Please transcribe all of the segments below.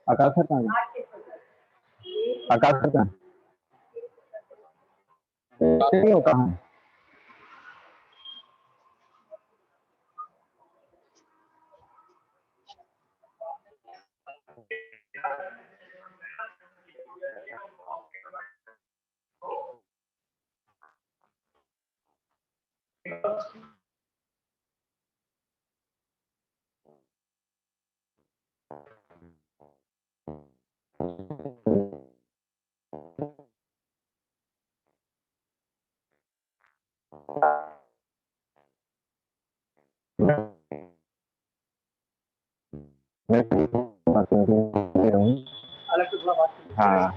आकाश sir कहाँ है? आकाश sir कहाँ है? वो कहाँ है? मैं बात कर रहा हूँ। हाँ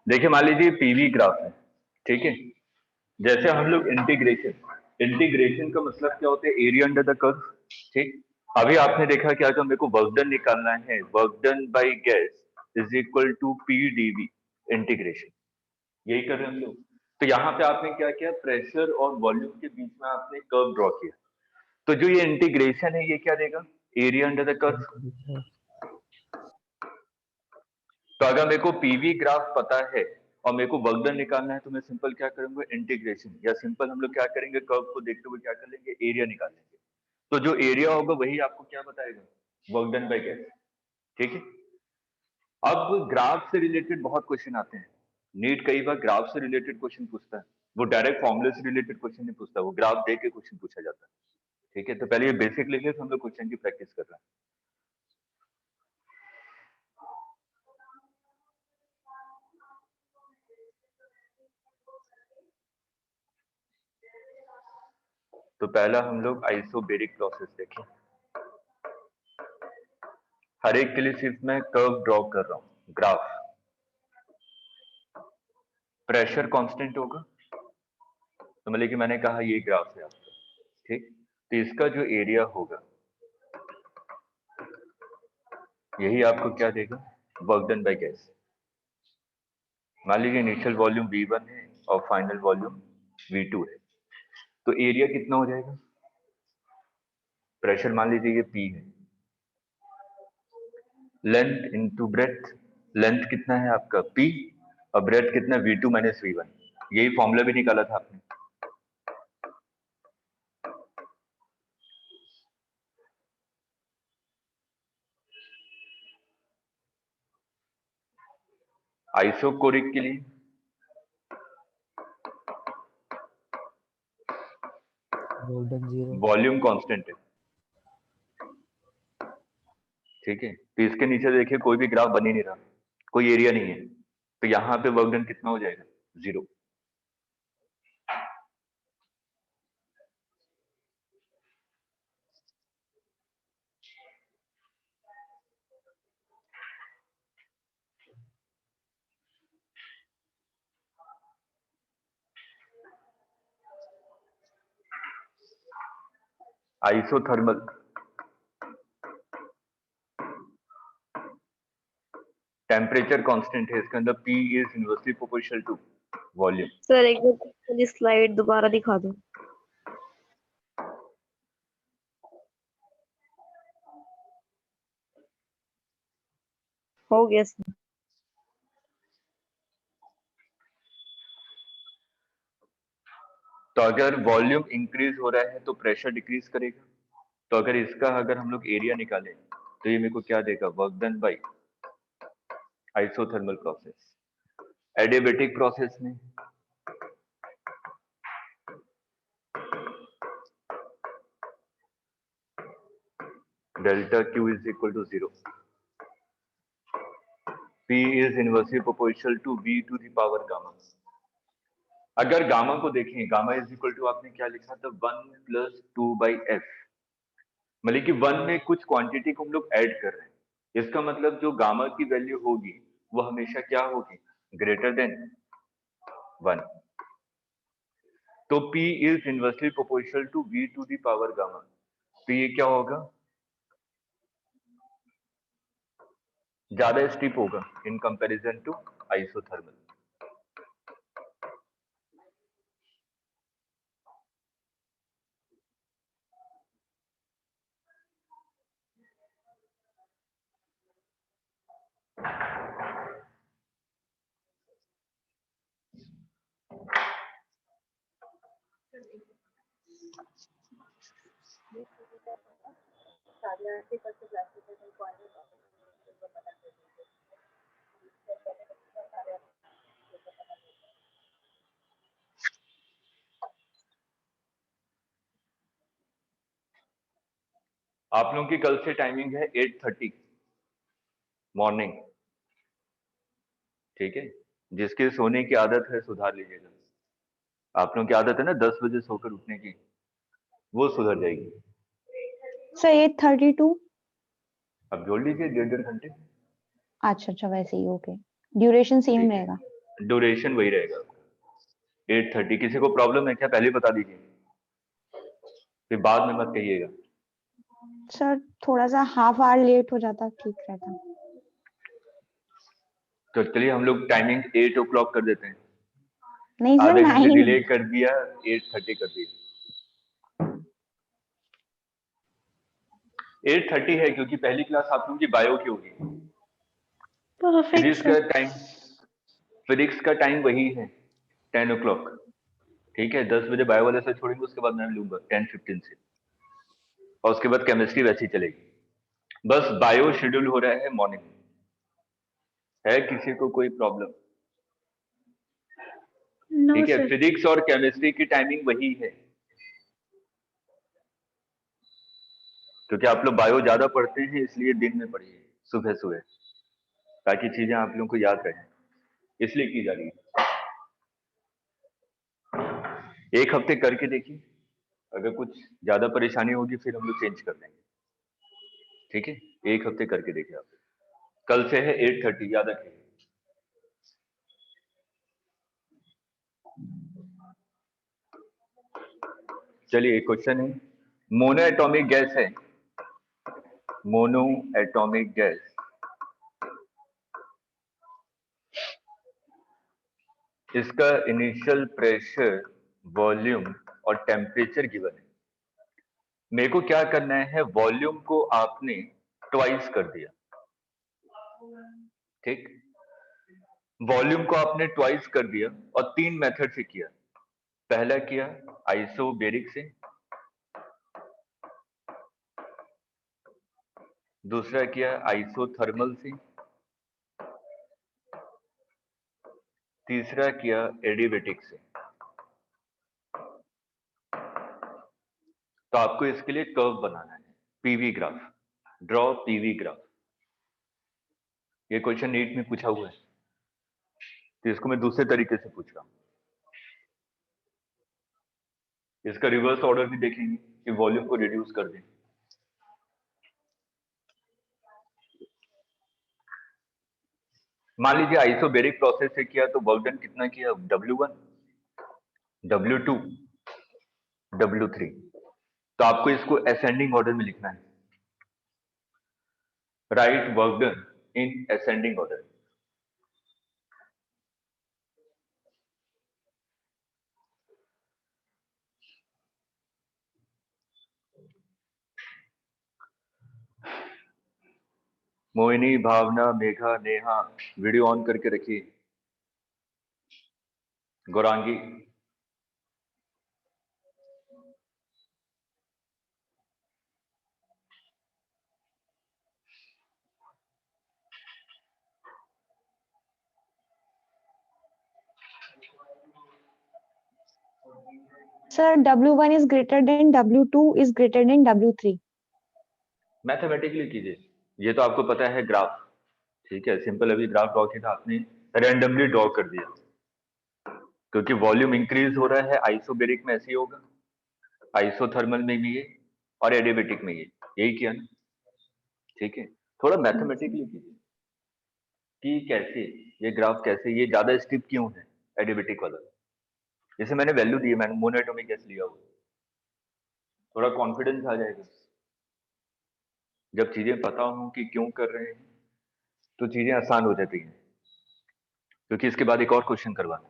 देखिए, मान लीजिए पीवी ग्राफ है, ठीक है। जैसे हम लोग इंटीग्रेशन इंटीग्रेशन का मतलब क्या होता है? एरिया अंडर द कर्व, ठीक। अभी आपने देखा क्या, जो मेरे को वर्क डन निकालना है, work done by gas is equal to P DV integration, यही कर रहे हैं हम लोग। तो यहाँ पे आपने क्या किया, प्रेशर और वॉल्यूम के बीच में आपने कर्व ड्रॉ किया। तो जो ये इंटीग्रेशन है, ये क्या देगा? Area under the curve. तो अगर मेरे को पीवी ग्राफ पता है और मेरे को वर्क डन निकालना है, तो मैं सिंपल क्या करूंगा, इंटीग्रेशन, या सिंपल हम लोग क्या करेंगे, कर्व को देखते हुए क्या कर लेंगे, एरिया निकाल लेंगे। तो जो एरिया होगा वही आपको क्या बताएगा, वर्क डन बाय गैस, ठीक है। अब ग्राफ से रिलेटेड बहुत क्वेश्चन आते हैं। नीट कई बार ग्राफ से रिलेटेड क्वेश्चन पूछता है। वो डायरेक्ट फॉर्मूले से रिलेटेड क्वेश्चन नहीं पूछता, वो ग्राफ देख के क्वेश्चन पूछा जाता है, ठीक है। तो पहले ये बेसिक लिख ले, तो हम लोग क्वेश्चन की प्रैक्टिस कर रहे हैं। तो पहला हम लोग आइसोबेरिक प्रोसेस देखें। हर एक के लिए सिर्फ मैं कर्व ड्रॉ कर रहा हूं, ग्राफ। प्रेशर कांस्टेंट होगा, तो मतलब कि मैंने कहा ये ग्राफ है आपका, ठीक। तो इसका जो एरिया होगा, यही आपको क्या देगा, वर्क डन बाय गैस। मान लीजिए इनिशियल वॉल्यूम V1 है और फाइनल वॉल्यूम V2 है, तो एरिया कितना हो जाएगा? प्रेशर मान लीजिए ये P है, लेंथ इनटू ब्रेथ, लेंथ कितना है आपका P, और ब्रेथ कितना, V2 माइनस V1। यही फॉर्मूला भी निकाला था आपने। आइसोकोरिक के लिए वॉल्यूम कांस्टेंट है, ठीक है। तो इसके नीचे देखिए कोई भी ग्राफ बन ही नहीं रहा, कोई एरिया नहीं है, तो यहाँ पे वर्क डन कितना हो जाएगा, 0। आइसोथर्मल टेम्परेचर कांस्टेंट है, इसके अंदर P is inversely proportional to volume. Sir एक बार स्लाइड दोबारा दिखा दो। हो गया सर। तो अगर वॉल्यूम इंक्रीज हो रहा है तो प्रेशर डिक्रीज करेगा। तो अगर हम लोग एरिया निकालें तो ये मेरे को क्या देगा, work done by isothermal process. Adiabatic process में delta Q is equal to 0, P is inversely proportional to V to the power gamma. अगर गामा को देखें, गामा इज इक्वल टू आपने क्या लिखा था, 1+2/f, मतलब कि 1 में कुछ क्वांटिटी को हम लोग ऐड कर रहे हैं। इसका मतलब जो गामा की वैल्यू होगी वो हमेशा क्या होगी, ग्रेटर देन 1। तो P is inversely proportional to V to the power gamma. तो ये क्या होगा, ज्यादा स्टीप होगा इन कंपैरिजन टू आइसोथर्मल। आप लोगों की कल से टाइमिंग है 8:30 मॉर्निंग, ठीक है। जिसके सोने की आदत है सुधार लीजिएगा। आप लोगों की आदत है ना 10 बजे सोकर उठने की, वो सुधर जाएगी। सर 8:32। अब जोड़ लीजिए 1.5 घंटे। अच्छा वैसे ही, ओके। ड्यूरेशन सेम रहेगा? ड्यूरेशन वही रहेगा 8:30। किसी को प्रॉब्लम है क्या, पहले बता दीजिए, फिर बाद में मत कहिएगा। सर थोड़ा सा हाफ आवर लेट हो जाता ठीक रहता। तो चलिए हम लोग टाइमिंग 8 o'clock कर देते हैं। नहीं सर, आधे घंटे 9। डिले कर दिया, 8:30 कर दिया। 8:30 है क्योंकि पहली क्लास आप लोगों की बायो की होगी। फिजिक्स का टाइम वही है 10 o'clock, ठीक है। 10 बजे बायो वाले से छोड़ेंगे, उसके बाद मैं लूंगा 10:15 से, और उसके बाद केमिस्ट्री वैसी चलेगी। बस बायो शेड्यूल हो रहा है मॉर्निंग में। है किसी को कोई प्रॉब्लम? ठीक है, फिजिक्स और केमिस्ट्री की टाइमिंग वही है, क्योंकि आप लोग बायो ज्यादा पढ़ते हैं इसलिए दिन में पढ़िए सुबह सुबह, ताकि चीजें आप लोगों को याद रहें, इसलिए की जा रही है। एक हफ्ते करके देखिए, अगर कुछ ज्यादा परेशानी होगी फिर हम लोग चेंज कर देंगे, ठीक है। एक हफ्ते करके देखिए आप। कल से है 8:30, याद रखिए। चलिए एक क्वेश्चन है, मोनो एटॉमिक गैस है, मोनो एटॉमिक गैस, इसका इनिशियल प्रेशर, वॉल्यूम और टेम्परेचर गिवन है। मेरे को क्या करना है, वॉल्यूम को आपने ट्वाइस कर दिया, ठीक। वॉल्यूम को आपने ट्वाइस कर दिया और 3 मेथड से किया। पहला किया आइसोबेरिक से, दूसरा किया आइसोथर्मल से, तीसरा किया एडियाबेटिक से। तो आपको इसके लिए कर्व बनाना है, PV graph, draw PV graph. ये क्वेश्चन नीट में पूछा हुआ है, तो इसको मैं दूसरे तरीके से पूछ रहा हूं। इसका रिवर्स ऑर्डर भी देखेंगे कि वॉल्यूम को रिड्यूस कर दें। मान लीजिए आइसोबेरिक प्रोसेस से किया तो वर्क डन कितना किया, W1, W2, W3। तो आपको इसको असेंडिंग ऑर्डर में लिखना है। Write work done in ascending order. Mohini, Bhavna, Megha, Neha video on करके रखिए। Gaurangi, Sir, W1 is greater than W2 is greater than W3. Mathematically कीजिए। ये तो आपको पता है ग्राफ, ठीक है, सिंपल अभी ग्राफ ड्रॉ किया था आपने, रैंडमली ड्रॉ कर दिया, क्योंकि वॉल्यूम इंक्रीज हो रहा है। आइसोबेरिक में ऐसे ही होगा, आइसोथर्मल में भी ये, और एडियाबेटिक में ये, यही किया ना, ठीक है। थोड़ा मैथमेटिकली कीजिए कि कैसे ये ग्राफ, कैसे ये ज्यादा स्टिप क्यों है एडियाबेटिक वाला। जैसे मैंने वैल्यू दी है, मैंने मोनोएटॉमिक गैस लिया हुआ, थोड़ा कॉन्फिडेंस आ जाएगा। जब चीजें पता हो कि क्यों कर रहे हैं तो चीजें आसान हो जाती हैं, क्योंकि इसके बाद एक और क्वेश्चन करवाना।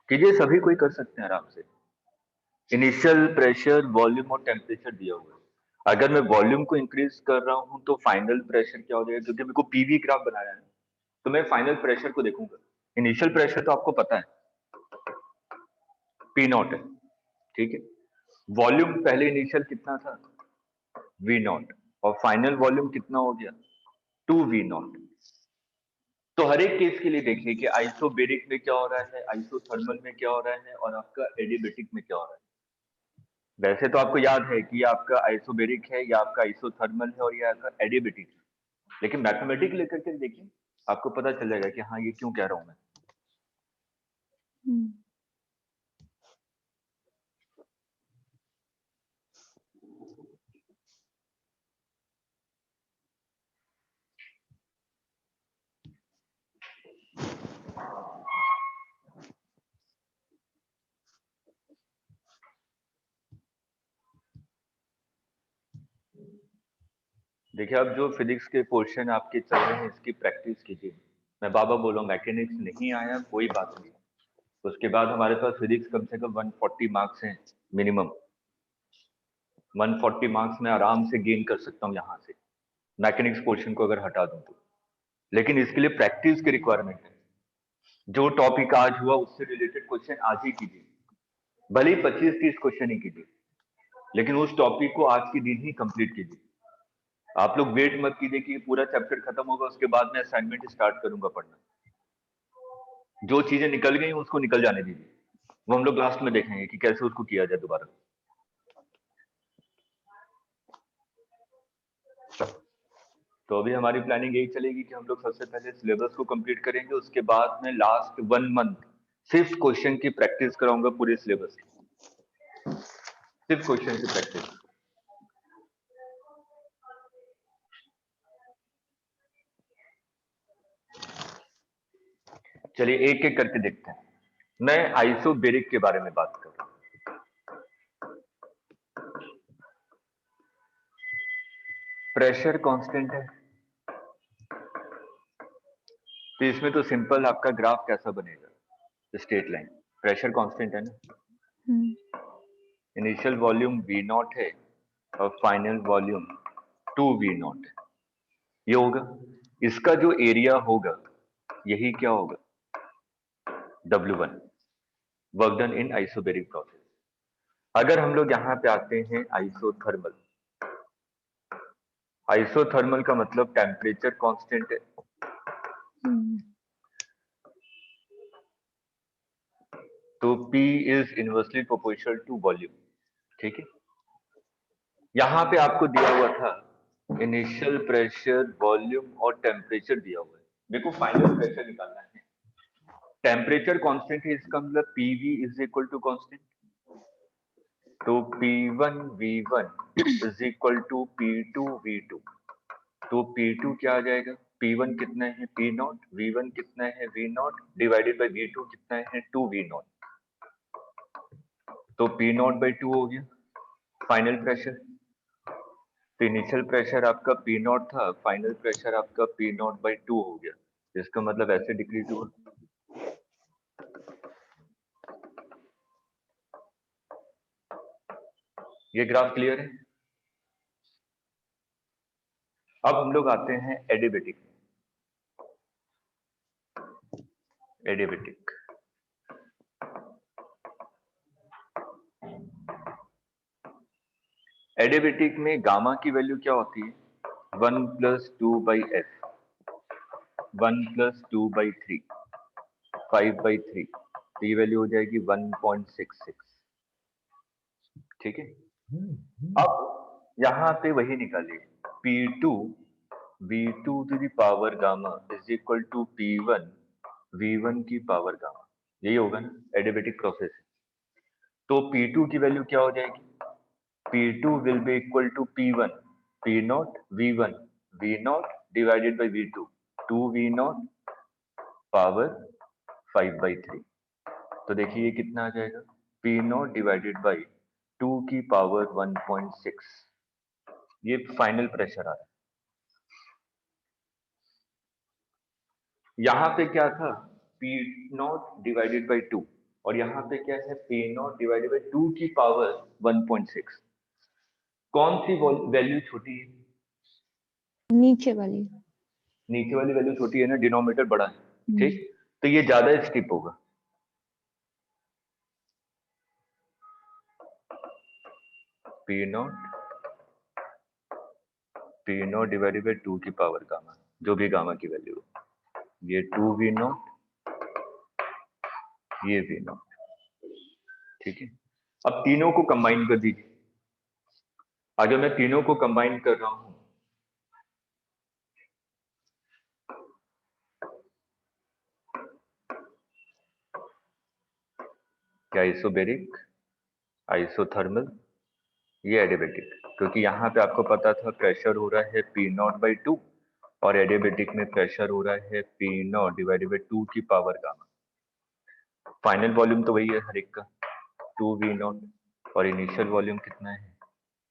कीजिए, सभी कोई कर सकते हैं आराम से। इनिशियल प्रेशर, वॉल्यूम और टेम्परेचर दिया हुआ है। अगर मैं वॉल्यूम को इंक्रीज कर रहा हूं तो फाइनल प्रेशर क्या हो जाएगा, क्योंकि मेरे को पीवी ग्राफ बनाना है, तो मैं फाइनल प्रेशर को देखूंगा। इनिशियल प्रेशर तो आपको पता है पी नॉट है, ठीक है। वॉल्यूम पहले इनिशियल कितना था, वी नॉट, और फाइनल वॉल्यूम कितना हो गया, 2v0। तो हर एक केस के लिए देखिए कि आइसोबेरिक में क्या हो रहा है, आइसोथर्मल में क्या हो रहा है, और आपका एडियाबेटिक में क्या हो रहा है। वैसे तो आपको याद है कि ये आपका आइसोबेरिक है, या आपका आइसोथर्मल है, और ये आपका एडियाबेटिक है, लेकिन मैथमेटिक लेकर के देखिए, आपको पता चल जाएगा कि हाँ ये क्यों कह रहा हूं मैं। देखिए, अब जो फिजिक्स के क्वेश्चन आपके चल रहे हैं इसकी प्रैक्टिस कीजिए। मैं बाबा बोला, मैकेनिक्स नहीं आया कोई बात नहीं, उसके बाद हमारे पास फिजिक्स कम से कम 140 मार्क्स हैं मिनिमम। 140 मार्क्स में आराम से गेन कर सकता हूँ यहाँ से, मैकेनिक्स पोर्शन को अगर हटा दूं तो। लेकिन इसके लिए प्रैक्टिस की रिक्वायरमेंट है। जो टॉपिक आज हुआ उससे रिलेटेड क्वेश्चन आज ही कीजिए, भले ही 25-30 क्वेश्चन ही कीजिए, लेकिन उस टॉपिक को आज के दिन ही कंप्लीट कीजिए। आप लोग वेट मत कीजिए कि पूरा चैप्टर खत्म होगा उसके बाद मैं असाइनमेंट स्टार्ट करूंगा पढ़ना। जो चीजें निकल गई उसको निकल जाने दीजिए, वो हम लोग लास्ट में देखेंगे कि कैसे उसको किया जाए दोबारा। तो अभी हमारी प्लानिंग यही चलेगी कि हम लोग सबसे पहले सिलेबस को कंप्लीट करेंगे, उसके बाद में लास्ट 1 मंथ सिर्फ क्वेश्चन की प्रैक्टिस कराऊंगा पूरे सिलेबस की, सिर्फ क्वेश्चन की प्रैक्टिस। चलिए एक एक करके देखते हैं। मैं आइसोबेरिक के बारे में बात कर रहा हूं। प्रेशर कांस्टेंट है, तो इसमें तो सिंपल आपका ग्राफ कैसा बनेगा, स्ट्रेट लाइन। प्रेशर कांस्टेंट है ना, इनिशियल वॉल्यूम वी नॉट है और फाइनल वॉल्यूम 2v0 है, ये होगा। इसका जो एरिया होगा यही क्या होगा, W1। वर्क डन इन आइसोबेरिक प्रोसेस। अगर हम लोग यहाँ पे आते हैं आइसोथर्मल, आइसोथर्मल का मतलब टेम्परेचर कांस्टेंट है, तो P is inversely proportional to volume. ठीक है, यहाँ पे आपको दिया हुआ था इनिशियल प्रेशर, वॉल्यूम और टेम्परेचर दिया हुआ है, मेरे को फाइनल प्रेशर निकालना है। टेम्परेचर कांस्टेंट है, इसका मतलब PV is equal to constant, तो P1 V1 is equal to P2 V2। तो P2 क्या आ जाएगा, P1 कितना है P नॉट, V1 कितना है V not, divided by V2 कितना है 2 V नॉट, तो P नॉट बाई 2 हो गया फाइनल प्रेशर। तो इनिशियल प्रेशर आपका P नॉट था, फाइनल प्रेशर आपका P नॉट बाई 2 हो गया, इसका मतलब ऐसे डिक्रीज हुआ। ये ग्राफ क्लियर है। अब हम लोग आते हैं एडिबेटिक। एडिबेटिक एडिबेटिक में गामा की वैल्यू क्या होती है, 1 plus 2 by F, 1 plus 2 by 3, 5 by 3, तो ये वैल्यू हो जाएगी 1.66। ठीक है, अब यहाँ पे वही निकालिए, P2 V2 to the power gamma is equal to P1 V1 की पावर गामा, यही होगा ना एडिबेटिक प्रोसेस। तो P2 की वैल्यू क्या हो जाएगी, P2 will be equal to P1 P naught V1 V naught divided by V2 2 V naught power 5 by 3। तो देखिए ये कितना आ जाएगा, P naught डिवाइडेड बाई 2 की पावर 1.6, ये फाइनल प्रेशर आ रहा है। यहाँ पे क्या था P naught डिवाइडेड बाई 2, और यहाँ पे क्या है P naught डिवाइडेड बाई 2 की पावर 1.6। कौन सी वैल्यू छोटी है, नीचे वाली। नीचे वाली वैल्यू छोटी है ना, डिनोमिनेटर बड़ा है। ठीक, तो ये ज्यादा स्टिप होगा, P नॉट डिवाइडेड बाई 2 की पावर गामा, जो भी गामा की वैल्यू हो, ये 2 V नॉट, ये V नॉट। ठीक है, अब तीनों को कंबाइन कर दीजिए। अगर मैं तीनों को कंबाइन कर रहा हूं, क्या आइसोबेरिक, आइसोथर्मल, ये एडिबेटिक, क्योंकि यहाँ पे आपको पता था प्रेशर हो रहा है P नॉट बाई 2, और एडिबेटिक में प्रेशर हो रहा है P नॉट डिवाइडेड बाई 2 की पावर गामा। फाइनल वॉल्यूम तो वही है हर एक का 2 V नॉट, और इनिशियल वॉल्यूम कितना है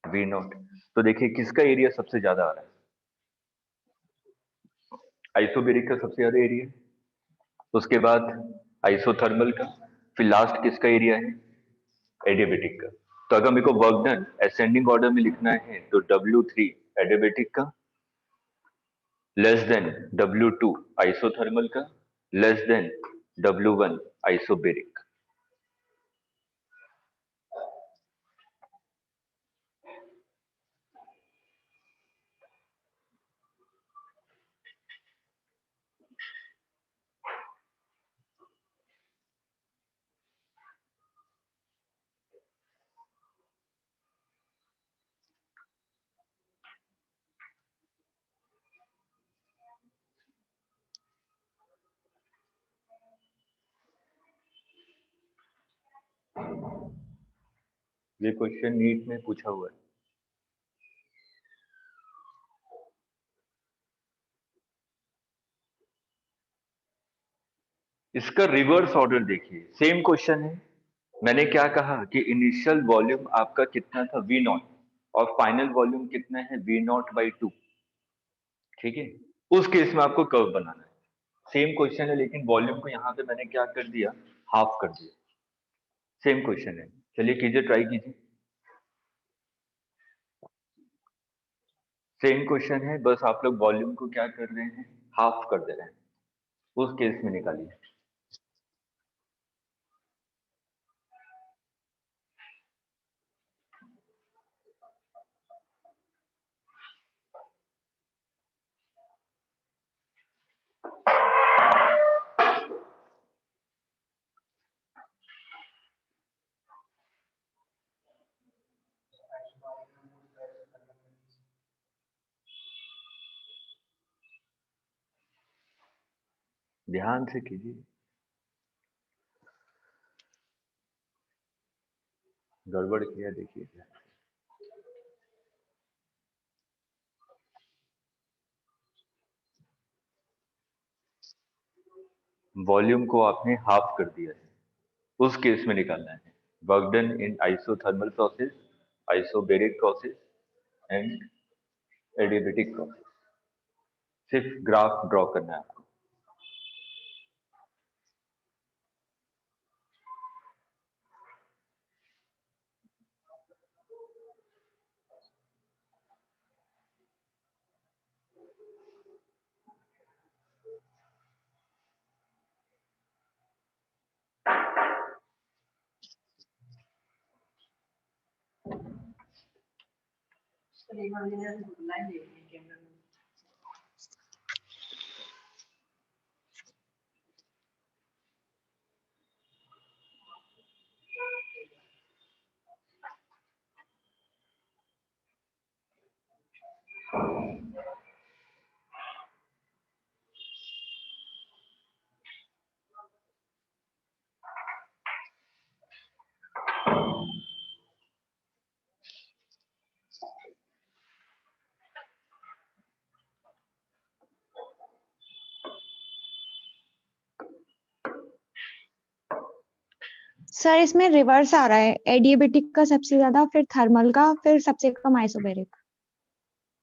V नॉट। तो देखिए किसका एरिया सबसे ज्यादा आ रहा है, आइसोबेरिक का सबसे ज्यादा एरिया, उसके बाद आइसोथर्मल का, फिर लास्ट किसका एरिया है, एडियाबेटिक का। तो अगर मेरे को वर्क डन असेंडिंग ऑर्डर में लिखना है तो W3 एडियाबेटिक का लेस देन W2 आइसोथर्मल का लेस देन W1 आइसोबेरिक। ये क्वेश्चन नीट में पूछा हुआ है। इसका रिवर्स ऑर्डर देखिए, सेम क्वेश्चन है। मैंने क्या कहा कि इनिशियल वॉल्यूम आपका कितना था V नॉट, और फाइनल वॉल्यूम कितना है V नॉट बाई 2। ठीक है, उस केस में आपको कर्व बनाना है। सेम क्वेश्चन है, लेकिन वॉल्यूम को यहाँ पे मैंने क्या कर दिया, हाफ कर दिया। सेम क्वेश्चन है, चलिए कीजिए, ट्राई कीजिए। सेम क्वेश्चन है, बस आप लोग वॉल्यूम को क्या कर रहे हैं, हाफ कर दे रहे हैं। उस केस में निकालिए। ध्यान से कीजिए, गड़बड़ किया देखिए। वॉल्यूम को आपने हाफ कर दिया है, उस केस में निकालना है work done in isothermal process, isobaric process and adiabatic process. सिर्फ ग्राफ ड्रॉ करना है आपको। सर इसमें रिवर्स आ रहा है, एडियाबेटिक का सबसे ज्यादा, फिर थर्मल का, फिर सबसे कम आइसोबेरिक।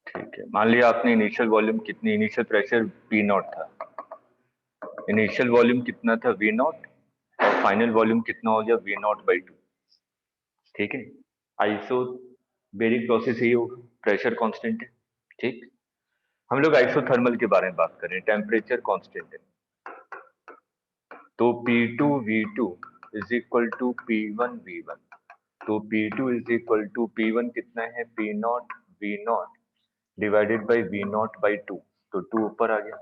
ठीक है, मान लिया आपने इनिशियल वॉल्यूम कितनी, इनिशियल प्रेशर पी नॉट था, इनिशियल वॉल्यूम कितना था वी नॉट, और फाइनल वॉल्यूम कितना हो गया वी नॉट बाई 2। ठीक है, आइसोबेरिक प्रोसेस यही होगा, प्रेशर कांस्टेंट है। ठीक, हम लोग आइसोथर्मल के बारे में बात कर रहे हैं, टेम्परेचर कांस्टेंट है। तो P2 V2 is equal to P1 V1। तो P2 is equal to P1 कितना है, P not V not divided by V not by 2। तो 2 ऊपर आ गया,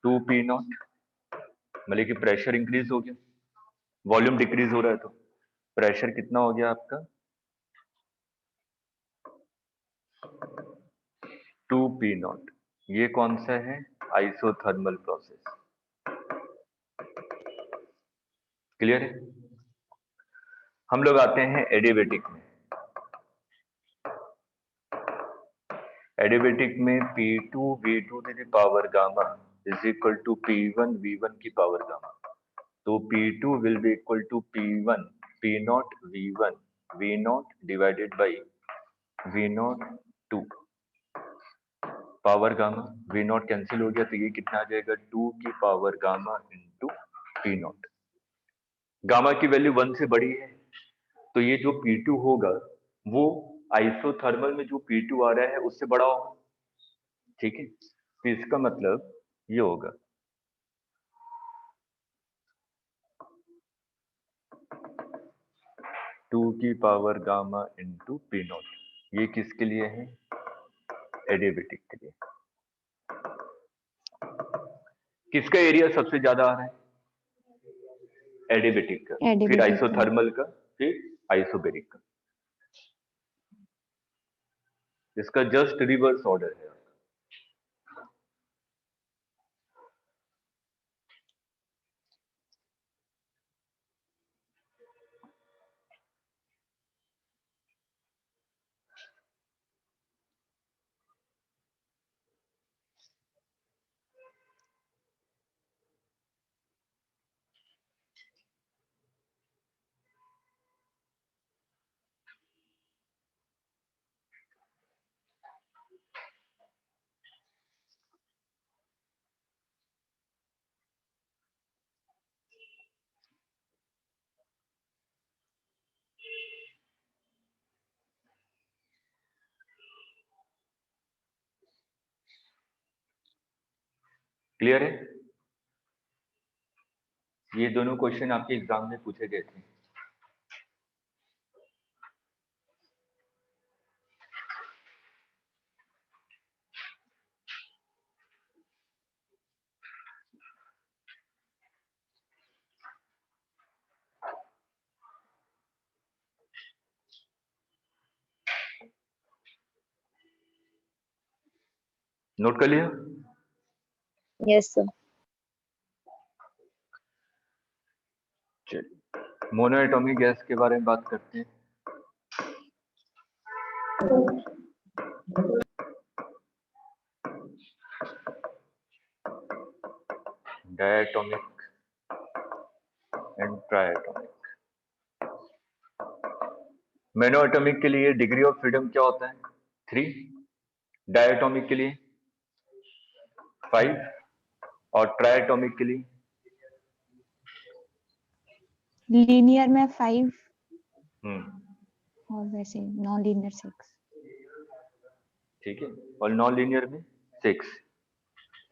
2 P नॉट, मतलब कि प्रेशर इंक्रीज हो गया, वॉल्यूम डिक्रीज हो रहा है, तो प्रेशर कितना हो गया आपका 2 P नॉट। ये कौन सा है, आइसोथर्मल प्रोसेस। क्लियर है। हम लोग आते हैं एडियाबेटिक में। एडियाबेटिक में P2 V2 to the power gamma is equal to P1 V1 की पावर गामा। तो P2 will be equal to P1 P not V1 V not divided by V not 2 power gamma. V not cancel हो गया, तो ये कितना आ जाएगा 2 की power gamma into P not. Gamma की वैल्यू 1 से बड़ी है, तो ये जो P2 होगा वो आइसोथर्मल में जो P2 आ रहा है उससे बड़ा होगा। ठीक है, तो इसका मतलब ये होगा 2 की power gamma into P not. ये किसके लिए है, एडियाबेटिक के लिए। किसका एरिया सबसे ज्यादा आ रहा है, एडियाबेटिक का, फिर एडियाबेटिक का। आइसोथर्मल का, फिर आइसोबेरिक का। इसका जस्ट रिवर्स ऑर्डर है। क्लियर है। ये दोनों क्वेश्चन आपके एग्जाम में पूछे गए थे। नोट कर लिया। Yes sir. चलिए मोनोएटॉमिक गैस के बारे में बात करते हैं। Diatomic and triatomic. मोनोएटॉमिक के लिए डिग्री ऑफ फ्रीडम क्या होता है? 3। डायटोमिक के लिए 5 और ट्राइएटॉमिक के लिए लीनियर में 5 हम्म और वैसे नॉन लीनियर 6। ठीक है, और नॉन लीनियर में 6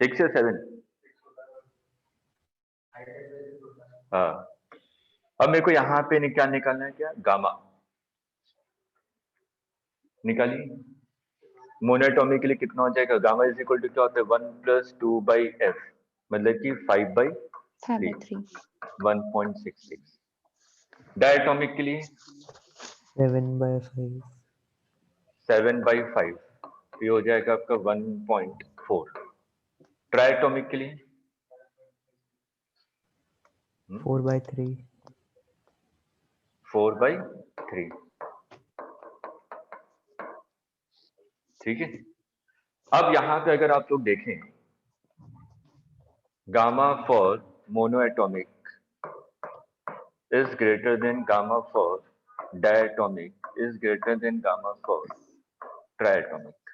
या 7? हाँ, अब मेरे को यहाँ पे क्या निकालना है? क्या? गामा निकालिए। मोनोएटॉमिक के लिए कितना हो जाएगा? गामा इज इक्वल टू क्या होता है? 1+2/f, मतलब कि 5/3, 5/3 1.66। डायटोमिक के लिए 7/5 7/5, ये हो जाएगा आपका 1.4। ट्राइएटॉमिक के लिए 4/3 4/3। ठीक है, अब यहाँ पे अगर आप लोग देखें, gamma for monoatomic is greater than gamma for diatomic is greater than gamma for triatomic।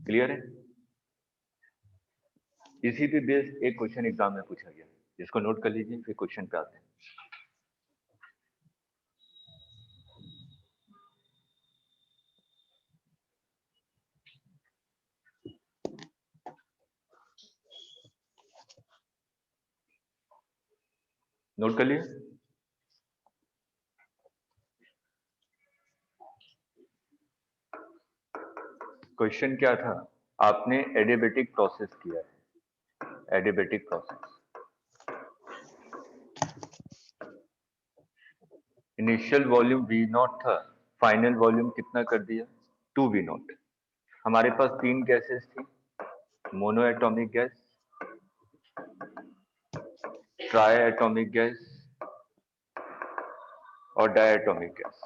Clear है? इसी पे बेस्ड एक क्वेश्चन एग्जाम में पूछा गया, इसको नोट कर लीजिए, फिर क्वेश्चन पे आते हैं। नोट कर लिए? क्वेश्चन क्या था? आपने एडियाबेटिक प्रोसेस किया है, adiabatic process. Initial volume V0 था, फाइनल वॉल्यूम कितना कर दिया? 2V0। हमारे पास 3 गैसेस थी, मोनोएटॉमिक गैस, ट्राइएटॉमिक गैस और डायटोमिक गैस।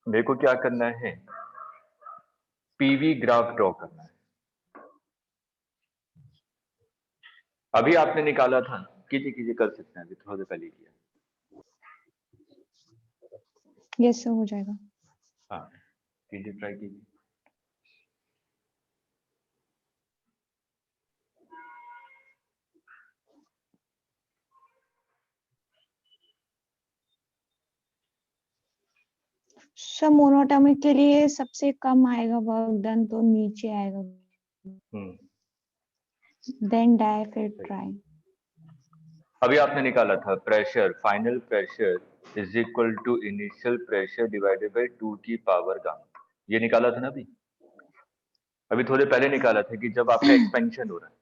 मेरे को क्या करना है? पीवी ग्राफ ड्रॉ करना है। अभी आपने निकाला था, कीजिए कीजिए, कर सकते हैं, अभी थोड़ा देर पहले किया। यस सर, हो जाएगा। हाँ कीजिए, ट्राई कीजिए। सर मोनोएटॉमिक के लिए सबसे कम आएगा वर्क डन, तो नीचे आएगा, देन डाई, फिर ट्राई। अभी आपने निकाला था pressure, final pressure is equal to initial pressure divided by 2 की पावर गामा। ये निकाला था ना अभी थोड़े पहले निकाला था कि जब आपका एक्सपेंशन हो रहा है,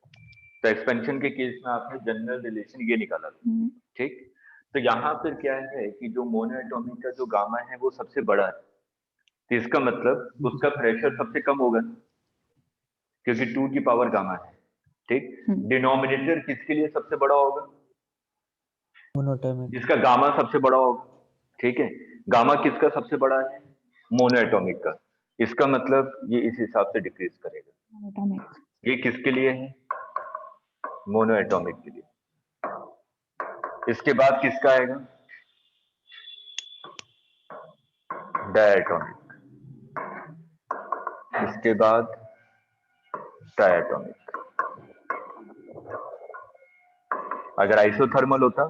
तो एक्सपेंशन के केस में आपने जनरल रिलेशन ये निकाला था। ठीक, तो यहाँ पर क्या है कि जो मोनोएटॉमिक का जो गामा है वो सबसे बड़ा है, तो इसका मतलब उसका प्रेशर सबसे कम होगा, क्योंकि 2 की पावर गामा है। ठीक, डिनोमिनेटर किसके लिए सबसे बड़ा होगा? मोनोएटॉमिक जिसका गामा सबसे बड़ा होगा। ठीक है, गामा किसका सबसे बड़ा है? मोनोएटॉमिक का। इसका मतलब ये इस हिसाब से डिक्रीज करेगा। मोनोएटॉमिक ये किसके लिए है? मोनोएटॉमिक के लिए। इसके बाद किसका आएगा? डायटोमिक। इसके बाद ट्राइएटोमिक। अगर आइसोथर्मल होता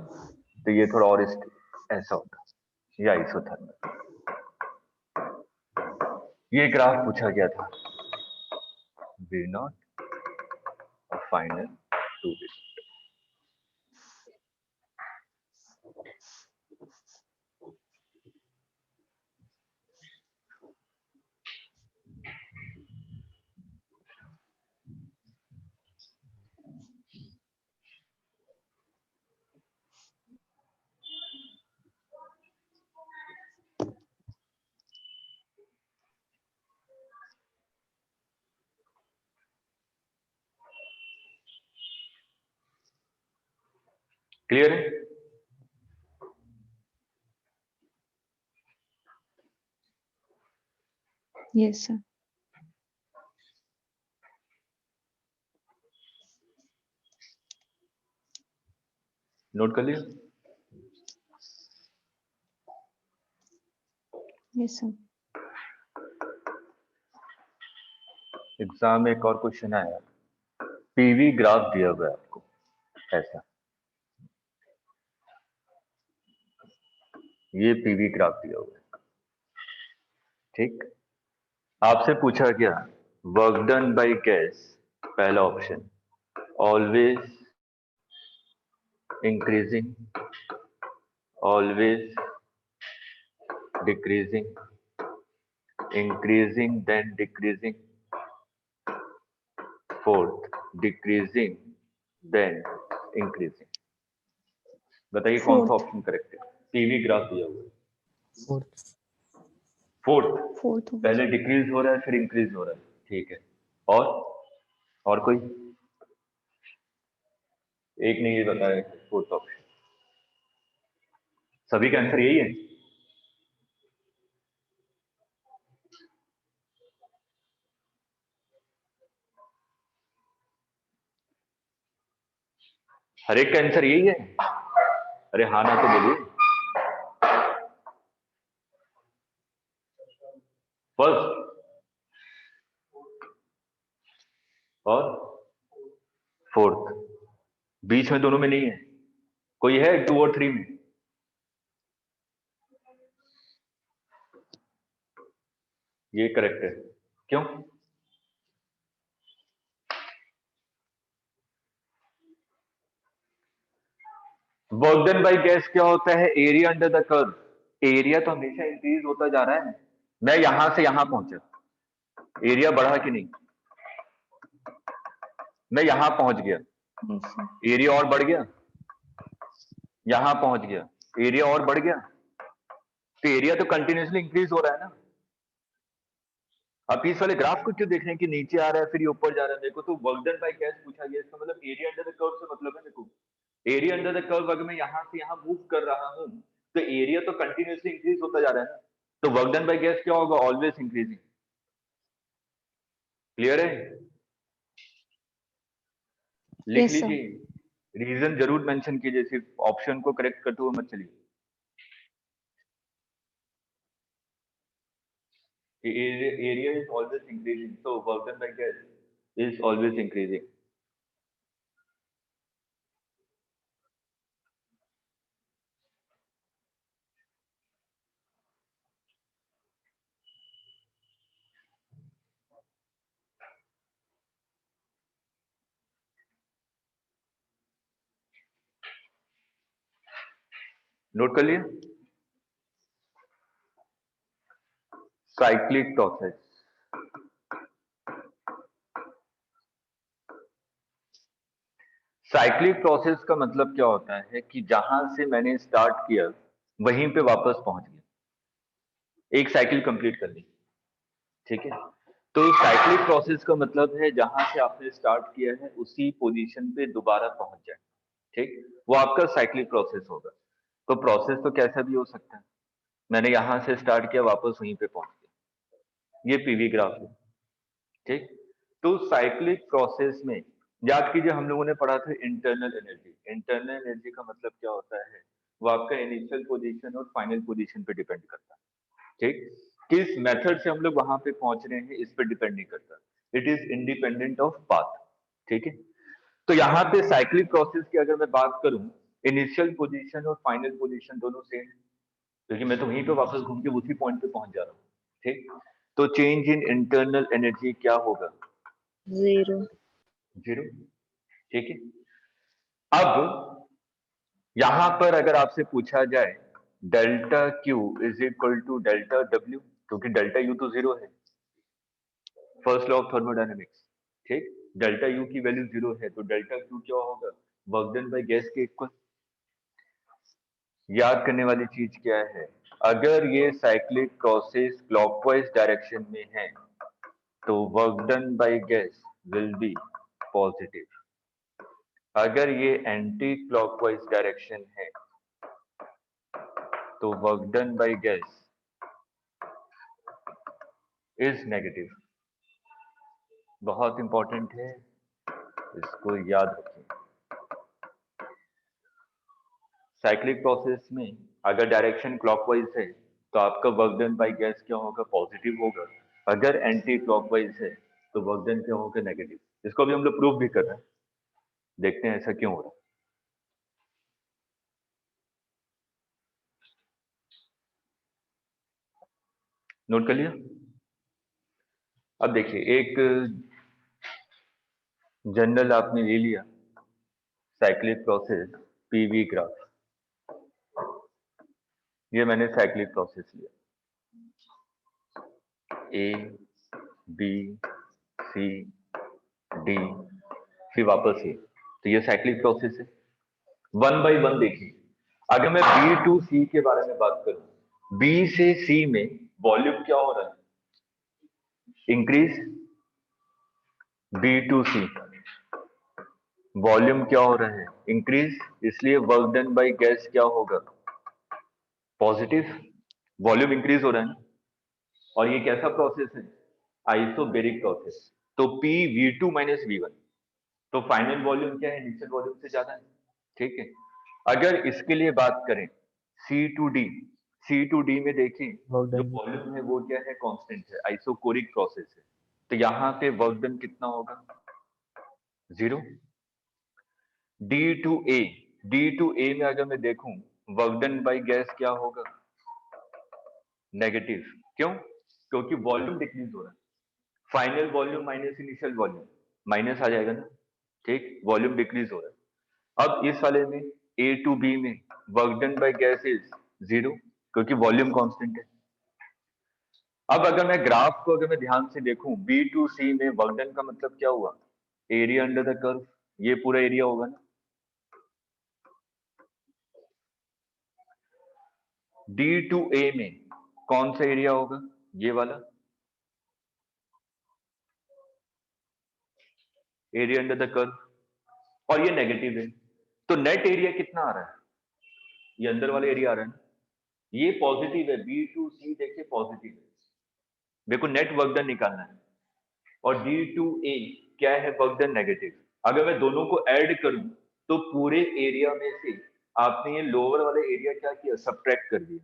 तो ये थोड़ा और ऐसा होता, ये आइसोथर्मल। ये ग्राफ पूछा गया था, V0 और फाइनल 2V0। क्लियर है? Yes sir. नोट कर लिया? Yes sir. एग्जाम में एक और क्वेश्चन आया, पीवी ग्राफ दिया हुआ है आपको ऐसा, ये पीवी ग्राफ दिया हुआ है, ठीक। आपसे पूछा गया वर्क डन बाय गैस, पहला option always increasing, always decreasing, increasing then decreasing, fourth decreasing then increasing. बताइए कौन सा फोर्थ। ऑप्शन करेक्ट है? पीवी ग्राफ दिया हुआ है, फोर्थ। फोर्थ। फोर्थ होगा। पहले डिक्रीज हो रहा है फिर इंक्रीज हो रहा है, ठीक है। और कोई एक ने ये बताया फोर्थ ऑप्शन, सभी का आंसर यही है? हर एक का आंसर यही है? अरे हाँ ना तो बोलिए। फर्स्ट और फोर्थ, बीच में दोनों में नहीं है, कोई है 2 और 3 में? ये करेक्ट है, क्यों? वर्क डन बाय गैस क्या होता है? Area under the curve. Area तो हमेशा इंक्रीज होता जा रहा है, मैं यहां से यहां पहुंचा, एरिया बढ़ा कि नहीं? मैं यहां पहुंच गया, यस सर। एरिया और बढ़ गया, यहां पहुंच गया, एरिया और बढ़ गया, तो एरिया तो कंटिन्यूसली इंक्रीज हो रहा है ना। आप इस वाले ग्राफ को क्यों देख रहे हैं कि नीचे आ रहा है फिर ये ऊपर जा रहा है? देखो तो वर्क डन बाय गैस पूछा गया, इसका मतलब एरिया अंडर द कर्व से मतलब है। देखो एरिया अंडर द कर्व अगर मैं यहां से यहां मूव कर रहा हूं तो एरिया तो कंटिन्यूसली इंक्रीज होता जा रहा है ना, तो वर्क डन बाय गैस क्या होगा? Always increasing. क्लियर है? लिख यस सर। लीजिए, रीजन जरूर मेंशन कीजिए, सिर्फ ऑप्शन को करेक्ट करते हुए मत चलिए। Area is always increasing, so work done by gas is always increasing. Note कर लिए? साइक्लिक प्रोसेस, साइक्लिक प्रोसेस का मतलब क्या होता है कि जहां से मैंने स्टार्ट किया वहीं पे वापस पहुंच गया, एक साइकिल कंप्लीट कर ली, ठीक है। तो साइक्लिक प्रोसेस का मतलब है जहां से आपने स्टार्ट किया है उसी पोजीशन पे दोबारा पहुंच जाए, ठीक, वो आपका साइक्लिक प्रोसेस होगा। तो प्रोसेस तो कैसा भी हो सकता है, मैंने यहां से स्टार्ट किया वापस वहीं पे पहुंच गया, ये पीवी ग्राफ है, ठीक। तो साइक्लिक प्रोसेस में याद कीजिए हम लोगों ने पढ़ा था इंटरनल एनर्जी। इंटरनल एनर्जी का मतलब क्या होता है? वो आपका इनिशियल पोजीशन और फाइनल पोजीशन पे डिपेंड करता है, ठीक। किस मेथड से हम लोग वहां पे पहुंच रहे हैं इस पे डिपेंड नहीं करता, it is independent of path, ठीक है। तो यहाँ पे साइक्लिक प्रोसेस की अगर मैं बात करूं, इनिशियल पोजीशन और फाइनल पोजीशन दोनों सेम, क्योंकि मैं तो वहीं पे वापस घूम के उसी पॉइंट पे पहुंच जा रहा हूँ, ठीक। तो चेंज इन इंटरनल एनर्जी क्या होगा? 0। 0, ठीक है। अब यहां पर अगर आपसे पूछा जाए delta Q is equal to delta W, क्योंकि डेल्टा यू तो 0 है, फर्स्ट लॉ ऑफ थर्मोडायनेमिक्स, ठीक। डेल्टा यू की वैल्यू 0 है तो डेल्टा क्यू क्या होगा? वर्क डन बाय गैस के इक्वल। याद करने वाली चीज क्या है? अगर ये साइक्लिक प्रोसेस क्लॉकवाइज डायरेक्शन में है तो work done by gas will be positive. अगर ये एंटी क्लॉकवाइज डायरेक्शन है तो work done by gas is negative. बहुत इंपॉर्टेंट है, इसको याद रखिए। साइक्लिक प्रोसेस में अगर डायरेक्शन क्लॉकवाइज है तो आपका वर्क डन बाय गैस क्या होगा, पॉजिटिव होगा। अगर एंटी क्लॉकवाइज है तो वर्क डन क्या होगा, नेगेटिव। इसको भी हम लोग प्रूव भी कर रहे हैं, देखते हैं ऐसा क्यों हो रहा है। नोट कर लिया। अब देखिए, एक जनरल आपने ले लिया साइक्लिक प्रोसेस पीवी ग्राफ। ये मैंने साइक्लिक प्रोसेस लिया, ए बी सी डी, फिर वापस ए, तो ये साइक्लिक प्रोसेस है। वन बाय वन देखिए। अगर मैं बी टू सी के बारे में बात करूं, बी से सी में वॉल्यूम क्या हो रहा है, increase. B to C volume क्या हो रहा है, इंक्रीज। इसलिए वर्क डन बाय गैस क्या होगा, पॉजिटिव। वॉल्यूम इंक्रीज हो रहा है ना। और ये कैसा प्रोसेस है, आइसोबेरिक प्रोसेस। तो P V two minus V one, तो फाइनल वॉल्यूम क्या है, इनिशियल वॉल्यूम से ज्यादा है। ठीक है। अगर इसके लिए बात करें C to D, C to D में देखें वर्क जो डन वॉल्यूम है वो क्या है, कांस्टेंट है, आइसोकोरिक प्रोसेस है। तो यहाँ पे वर्क डन कितना होगा, 0। D to A, D to A में अगर मैं देखूं वर्क डन बाय गैस क्या होगा, नेगेटिव। क्यों, क्योंकि वॉल्यूम डिक्रीज हो रहा है। Final volume minus initial volume, minus आ जाएगा ना। ठीक, वॉल्यूम डिक्रीज हो रहा है। अब इस वाले में ए टू बी में work done by gas is 0, क्योंकि वॉल्यूम कांस्टेंट है। अब अगर मैं ग्राफ को अगर मैं ध्यान से देखूं, बी टू सी में वर्क डन का मतलब क्या हुआ, एरिया अंडर द कर्व, ये पूरा एरिया होगा ना। डी टू ए में कौन सा एरिया होगा, ये वाला, एरिया अंडर द कर्व, और ये नेगेटिव है। तो नेट एरिया कितना आ रहा है, ये अंदर वाला एरिया आ रहा है ना, ये पॉजिटिव है। बी टू सी देखिए पॉजिटिव है, मेरे को नेट वर्क डन निकालना है। और डी टू ए क्या है, वर्क डन नेगेटिव। अगर मैं दोनों को ऐड करूं तो पूरे एरिया में से आपने ये लोअर वाला एरिया क्या किया, सब्ट्रैक्ट कर दिया।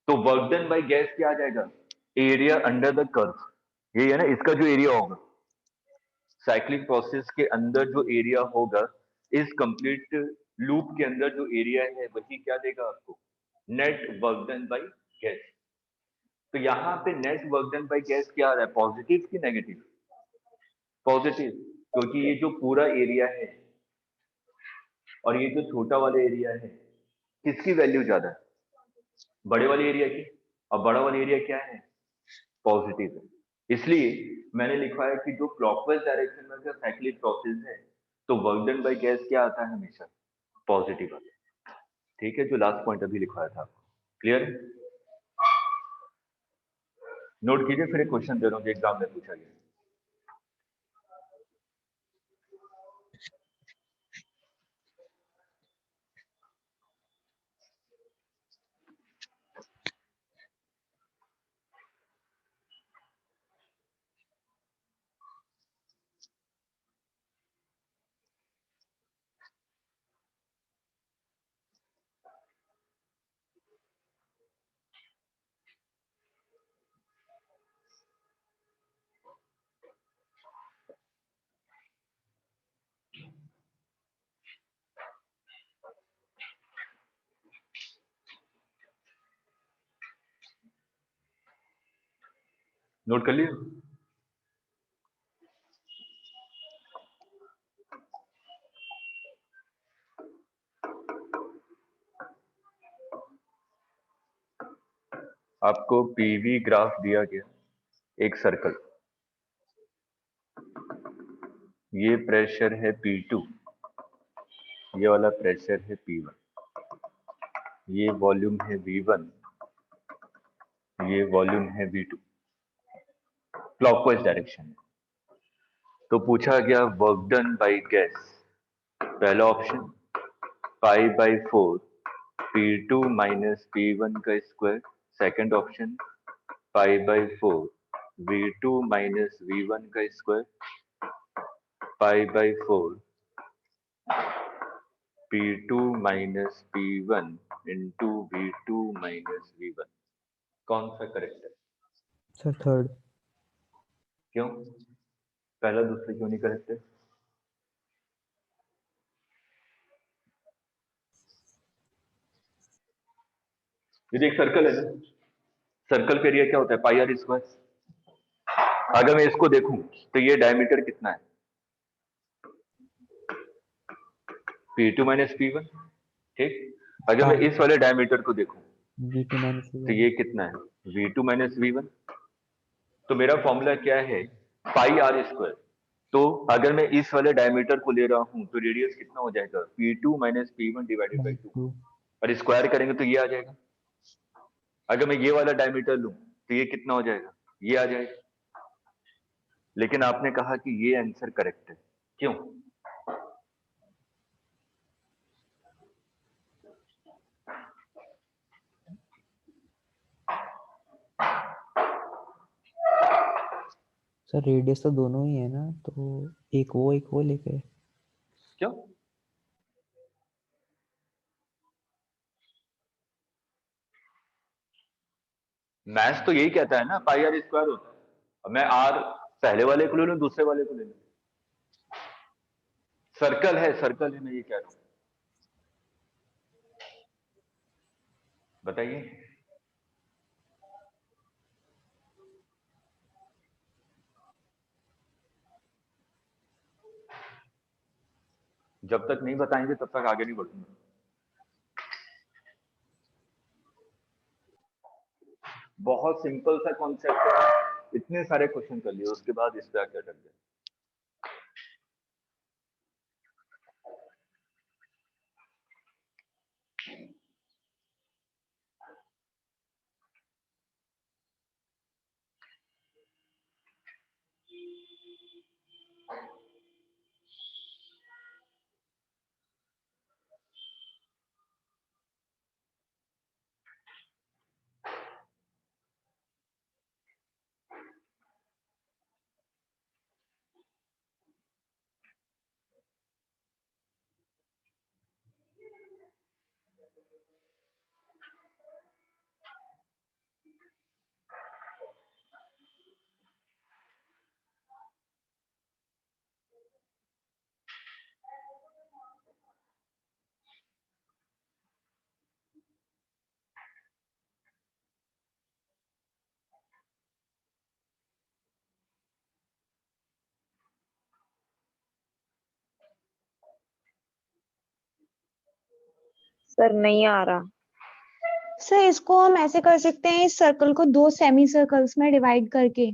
तो वर्क डन बाय गैस क्या आ जाएगा, एरिया अंडर द कर्व। ये है ना, इसका जो एरिया होगा साइक्लिक प्रोसेस के अंदर, जो एरिया होगा इस कंप्लीट लूप के अंदर, जो एरिया है वही क्या देगा आपको, net work done by gas. तो यहाँ पे net work done by gas क्या आ रहा है, पॉजिटिव की नेगेटिव, पॉजिटिव। क्योंकि ये जो पूरा एरिया है और ये जो छोटा वाला एरिया है, किसकी वैल्यू ज्यादा है, बड़े वाले एरिया की। और बड़ा वाला एरिया क्या है, पॉजिटिव है। इसलिए मैंने लिखा है कि जो क्लॉकवाइज डायरेक्शन में का साइक्लिक प्रोसेस है तो वर्क डन बाय गैस क्या आता है, हमेशा पॉजिटिव आता है। ठीक है, जो लास्ट पॉइंट अभी लिखवाया था आपको, क्लियर है। नोट कीजिए, फिर एक क्वेश्चन दे रहा हूँ एग्जाम में पूछा गया। नोट कर लिया। आपको पीवी ग्राफ दिया गया, एक सर्कल, ये प्रेशर है P2, ये वाला प्रेशर है P1, ये वॉल्यूम है V1, ये वॉल्यूम है V2, क्लॉकवाइज डायरेक्शन। तो पूछा गया वर्क डन बाय गैस पहला option pi by 4 P2 minus P1 का square, second option pi by 4 V2 minus V1 का square, pi by 4 P2 minus P1 into V2 minus V1। कौन सा correct है? Sir third. क्यों? पहला दूसरा क्यों नहीं करेक्ट है? ये एक सर्कल है ना, सर्कल का एरिया क्या होता है? पाई आर स्क्वायर। अगर मैं इसको देखूं तो ये डायमीटर कितना है? P2 माइनस P1, ठीक। अगर मैं हाँ इस वाले डायमीटर को देखूं V2 माइनस तो ये कितना है? V2 minus V1। तो मेरा फॉर्मूला क्या है? पाई आर स्क्वायर। तो अगर मैं इस वाले डायमीटर को ले रहा हूं तो रेडियस कितना हो जाएगा? P2 minus P1 divided by 2, 2। और स्क्वायर करेंगे तो ये आ जाएगा। अगर मैं ये वाला डायमीटर लूं तो ये कितना हो जाएगा? ये आ जाएगा। लेकिन आपने कहा कि ये आंसर करेक्ट है, क्यों? सर रेडियस तो दोनों ही है ना, तो एक वो लेके। क्यों? मैथ्स तो यही कहता है ना, पाई आर स्क्वायर होता है। अब मैं आर पहले वाले को ले लूं, दूसरे वाले को ले लूं, सर्कल है, सर्कल है, मैं ये कह रहा हूं। बताइए। जब तक नहीं बताएंगे तब तक आगे नहीं बढ़ूंगा। बहुत सिंपल सा कॉन्सेप्ट है, इतने सारे क्वेश्चन कर लिए उसके बाद इस पे आके अटक गए। सर नहीं आ रहा। सर इसको हम ऐसे कर सकते हैं, इस सर्कल को 2 सेमी सर्कल्स में डिवाइड करके।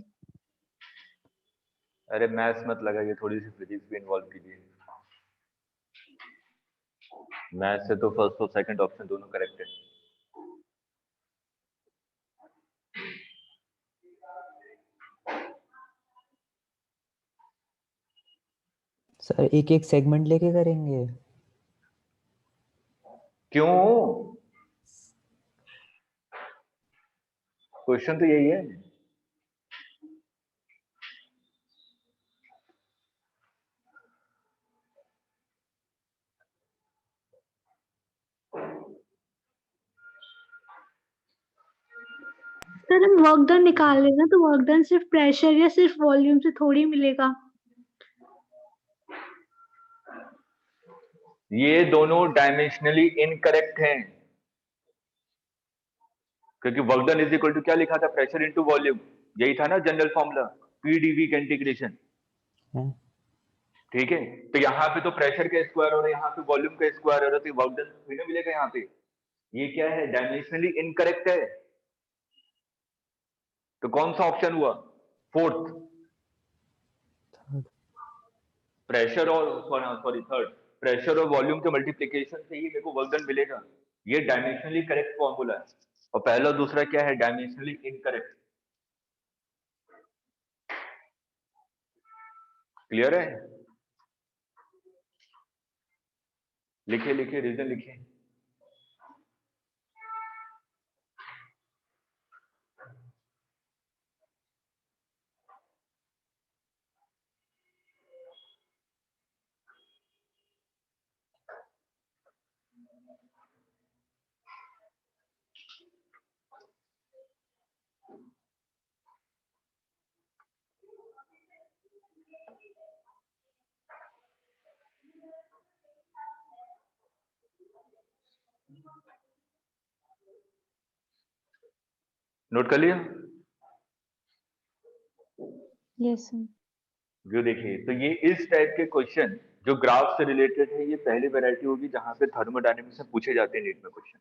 अरे मैथ्स मत लगाइए, थोड़ी सी फिजिक्स भी इन्वॉल्व कीजिए। मैथ्स से तो फर्स्ट और सेकंड ऑप्शन दोनों करेक्ट है। सर एक एक सेगमेंट लेके करेंगे। क्यों? क्वेश्चन तो यही है। सर हम वर्क डन निकाल रहे हैं ना, तो वर्क डन सिर्फ प्रेशर या सिर्फ वॉल्यूम से थोड़ी मिलेगा। ये दोनों डायमेंशनली इनकरेक्ट हैं, क्योंकि work done is equal to क्या लिखा था? Pressure into volume. यही था ना जनरल फॉर्मूला, पीडीवी का इंटीग्रेशन। हैं? ठीक है, तो यहाँ पे तो प्रेशर का स्क्वायर हो रहा है, यहाँ पे वॉल्यूम का स्क्वायर हो रहा है, तो वर्क डन थोड़ी ना मिलेगा यहाँ पे। ये क्या है? डायमेंशनली इनकरेक्ट है। तो कौन सा ऑप्शन हुआ? फोर्थ। थर्ड। प्रेशर और सॉरी थर्ड, प्रेशर और वॉल्यूम के मल्टीप्लीकेशन से ही मेरे को वर्क डन मिलेगा। ये डायमेंशनली करेक्ट फॉर्मूला है। और पहला और दूसरा क्या है? Dimensionally incorrect. क्लियर है? लिखे लिखे रीजन लिखे। नोट कर लिया? Yes sir. व्यू देखिए, तो ये इस टाइप के क्वेश्चन जो ग्राफ से रिलेटेड है, ये पहली वैरायटी होगी जहां पे थर्मोडायनेमिक्स से पूछे जाते हैं नीट में क्वेश्चन।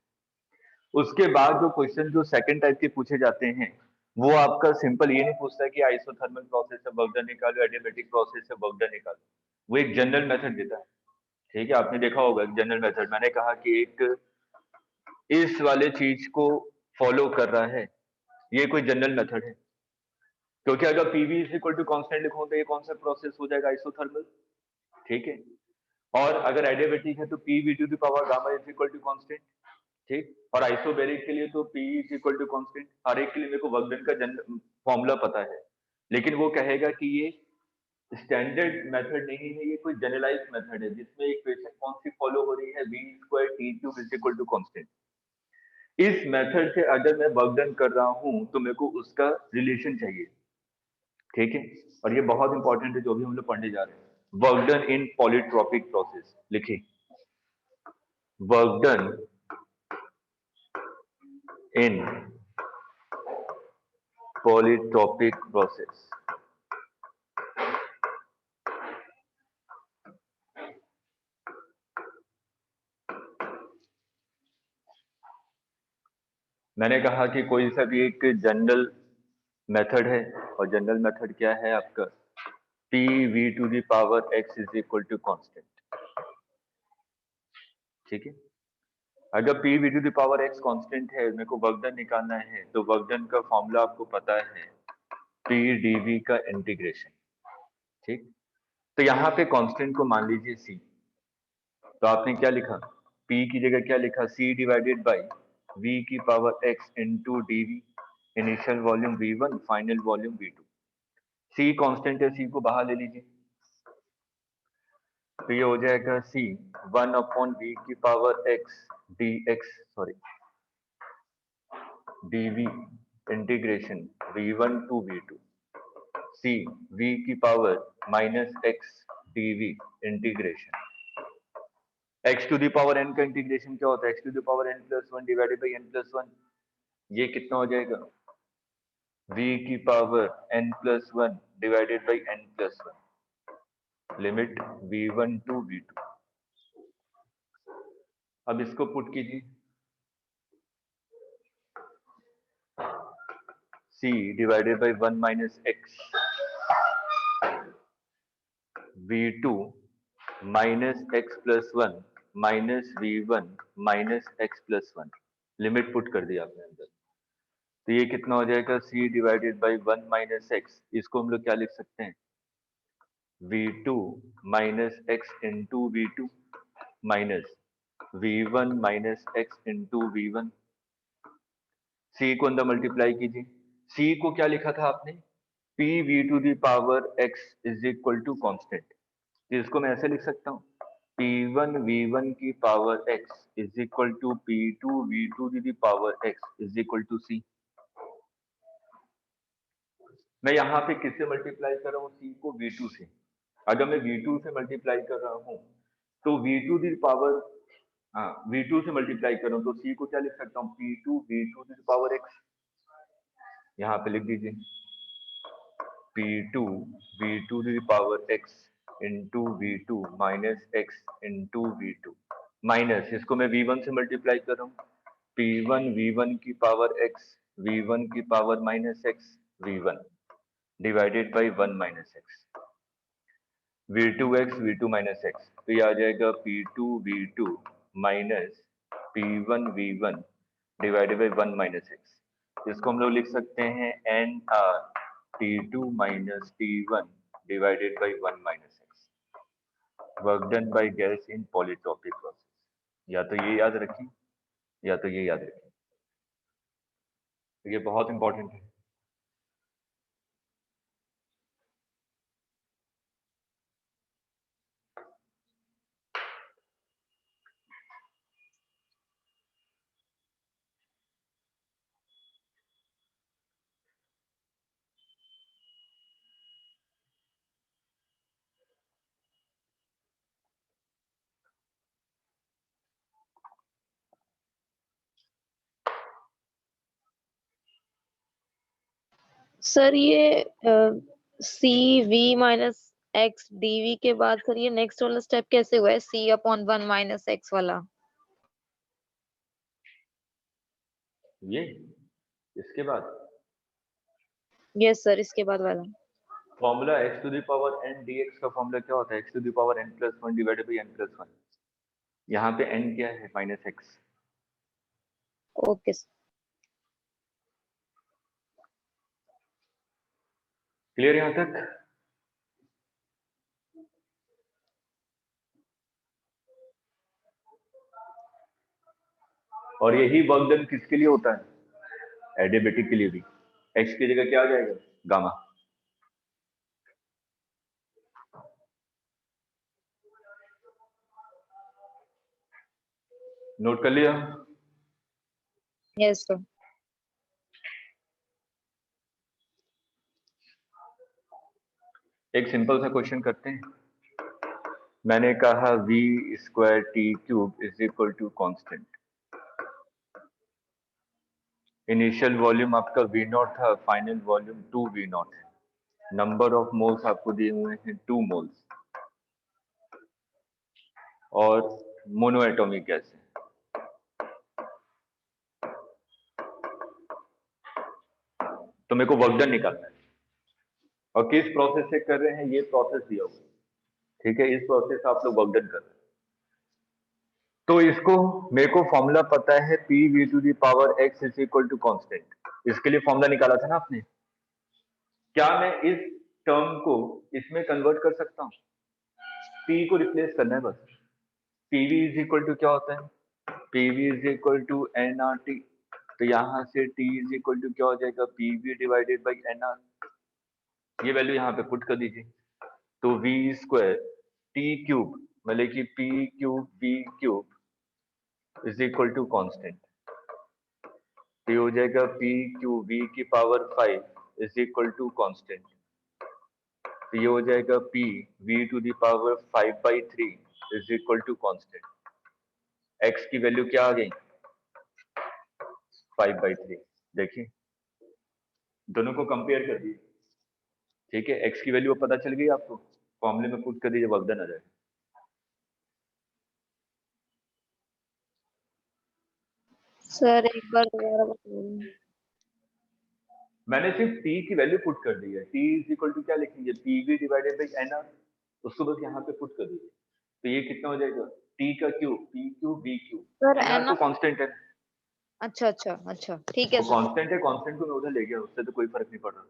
उसके बाद जो क्वेश्चन जो सेकंड टाइप के पूछे जाते हैं, वो आपका सिंपल ये नहीं पूछता कि आइसोथर्मल प्रोसेस से वर्क डन निकालो, एडियाबैटिक प्रोसेस से वर्क डन निकालो। वो एक जनरल मेथड देता है, ठीक है? आपने देखा होगा जनरल मेथड, मैंने कहा कि एक इस वाले चीज को फॉलो कर रहा है, ये कोई जनरल मेथड है। क्योंकि अगर PV is equal to constant लिखो तो ये कौन सा प्रोसेस हो जाएगा? आइसोथर्मल, ठीक है? और अगर एडियाबैटिक है तो P V to the power gamma is equal to constant, ठीक? और आइसोबैरिक के लिए तो P is equal to constant. हर एक के लिए मेरे को वर्क डन का फॉर्मूला पता है, लेकिन वो कहेगा कि ये स्टैंडर्ड मेथड नहीं है, ये कोई जनरलाइज मेथड है जिसमें इक्वेशन कौन सी फॉलो हो रही है? V square T cube is equal to constant. इस मेथड से अगर मैं वर्क डन कर रहा हूं तो मेरे को उसका रिलेशन चाहिए, ठीक है? और ये बहुत इंपॉर्टेंट है जो भी हम लोग पढ़ने जा रहे हैं। Work done in polytropic process लिखिए, work done in polytropic process. मैंने कहा कि कोई सा भी एक जनरल मेथड है, और जनरल मेथड क्या है आपका? P V to the power X is equal to constant, ठीक है? अगर P V to the power X constant है, मेरे को वर्क डन निकालना है, तो वर्क डन का फॉर्मूला आपको पता है, पी डीवी का इंटीग्रेशन, ठीक? तो यहाँ पे कांस्टेंट को मान लीजिए सी, तो आपने क्या लिखा? पी की जगह क्या लिखा? सी डिवाइडेड बाई वी की power X into DV, initial volume V1, final volume V2। C constant है, सी को बाहर ले लीजिए, तो ये हो जाएगा सी 1/v की power X D X, sorry dv integration V1 to V2, C v की power minus X dv integration x to the power n का इंटीग्रेशन क्या होता है? x to the power n plus 1 divided by n plus 1। ये कितना हो जाएगा? v की power n plus 1 divided by n plus 1, limit V1 to V2। अब इसको पुट कीजिए, c divided by 1 minus x V2 minus x plus 1 minus V1 minus x plus 1, limit put कर दिया आपने अंदर। तो ये कितना हो जाएगा? c divided by 1 minus x, इसको हम लोग क्या लिख सकते हैं? V2 minus x into V2 minus V1 minus x into V1। c को अंदर मल्टीप्लाई कीजिए, c को क्या लिखा था आपने? P V to the power x is equal to constant. तो इसको मैं ऐसे लिख सकता हूँ, P1 V1 की power x is equal to P2 V2 की power x is equal to C। मैं यहाँ पे किससे मल्टीप्लाई कर रहा हूँ? C को V2 से। अगर मैं V2 से मल्टीप्लाई कर रहा हूँ तो V2 की पावर, हाँ V2 से मल्टीप्लाई कर रहा हूँ तो C को क्या लिख सकता हूँ? P2 V2 की पावर x, यहाँ पे लिख दीजिए P2 V2 की power x into V2 minus x into V2 minus, इसको मैं V1 से मल्टीप्लाई कर रहा हूँ, P1 V1 की पावर x V1 की power minus x V1 divided by 1 minus x V2x V2 minus x। तो ये आ जाएगा P2 V2 minus P1 V1 divided by 1 minus x। इसको हम लोग लिख सकते हैं NR T2 minus T1 divided by 1 minus x, work done by gas in polytropic process। या तो ये याद रखिए या तो ये याद रखिए, ये बहुत इंपॉर्टेंट है। सर ये सी वी माइनस एक्स डीवी के बाद सर ये नेक्स्ट वाला स्टेप कैसे हुआ है, सी अपॉन 1 माइनस एक्स वाला? ये इसके बाद यस सर, इसके बाद वाला। Formula x to the power n dx का फॉर्मूला क्या होता है? x to the power n plus 1 divided by n plus 1। यहाँ पे n क्या है? Minus X. Okay sir. Clear यहाँ तक? और यही वर्क डन किसके लिए होता है? एडियाबेटिक के लिए भी। x की जगह क्या आ जाएगा? गामा। नोट कर लिया? Yes sir. एक सिंपल सा क्वेश्चन करते हैं। मैंने कहा v square T cube is equal to constant. Initial volume आपका v नॉट था, फाइनल वॉल्यूम 2 v नॉट है। नंबर ऑफ मोल्स आपको दिए हुए हैं 2 मोल्स, और मोनो एटॉमिक गैस है। तो मेरे को वर्क डन निकालना है, और किस प्रोसेस से कर रहे हैं ये प्रोसेस दिया हुआ है, ठीक है। इस प्रोसेस से आप लोग वर्क डन कर रहे हैं। तो इसको मेरे को फॉर्मूला पता है p v to the power x is equal to constant. इसके लिए फॉर्मूला निकाला था ना आपने। क्या मैं इस टर्म को इसमें कन्वर्ट कर सकता हूँ? p को रिप्लेस करना है बस। pv इज इक्वल टू क्या होता है? pv is equal to nRT। तो यहाँ से t इज इक्वल टू क्या हो जाएगा? pv divided by nr। ये वैल्यू यहाँ पे पुट कर दीजिए। तो v स्क्वायर टी क्यूब मतलब कि p cube v cube is equal to constant. तो ये हो जाएगा p क्यूब v की power 5 is equal to constant. तो ये हो जाएगा p v to the power 5/3 is equal to constant. x की वैल्यू क्या आ गई? 5/3। देखिए दोनों को कंपेयर कर दिए, ठीक है। x की वैल्यू पता चल गई आपको, फॉर्मूले में पुट कर दीजिए, वर्क डन आ जाएगा। सर एक बार दोबारा बताइए। मैंने सिर्फ t की वैल्यू पुट कर दी है। t इज इक्वल टू क्या लिखेंगे? pv divided by nr। उसको बस यहाँ पे पुट कर दीजिए। तो ये कितना हो जाएगा? t का cube p cube v cube. Sir nr N. तो कांस्टेंट है, अच्छा अच्छा अच्छा, ठीक है वो सर। कांस्टेंट है, कांस्टेंट को मैं उधर ले गया, उससे तो कोई फर्क नहीं पड़ रहा।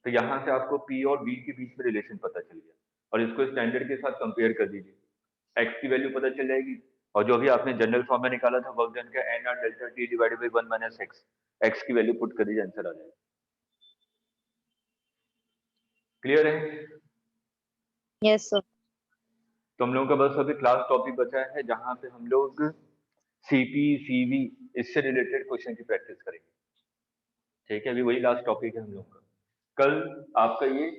तो यहाँ से आपको p और v के बीच में रिलेशन पता चल गया, और इसको स्टैंडर्ड के साथ कंपेयर कर दीजिए। x की वैल्यू पता चल जाएगी, और जो भी आपने जनरल फॉर्म में निकाला था वर्क डन का, nr delta t divided by 1 minus x की वैल्यू पुट कर दीजिए, आंसर आ जाएगा। क्लियर है? Yes sir. तो हम लोगों का बस अभी क्लास टॉपिक बचा है जहां पे हम लोग सीपी सीवी इससे रिलेटेड क्वेश्चन की प्रैक्टिस करेंगे, ठीक है। अभी वही लास्ट टॉपिक है हम लोग का। कल आपका ये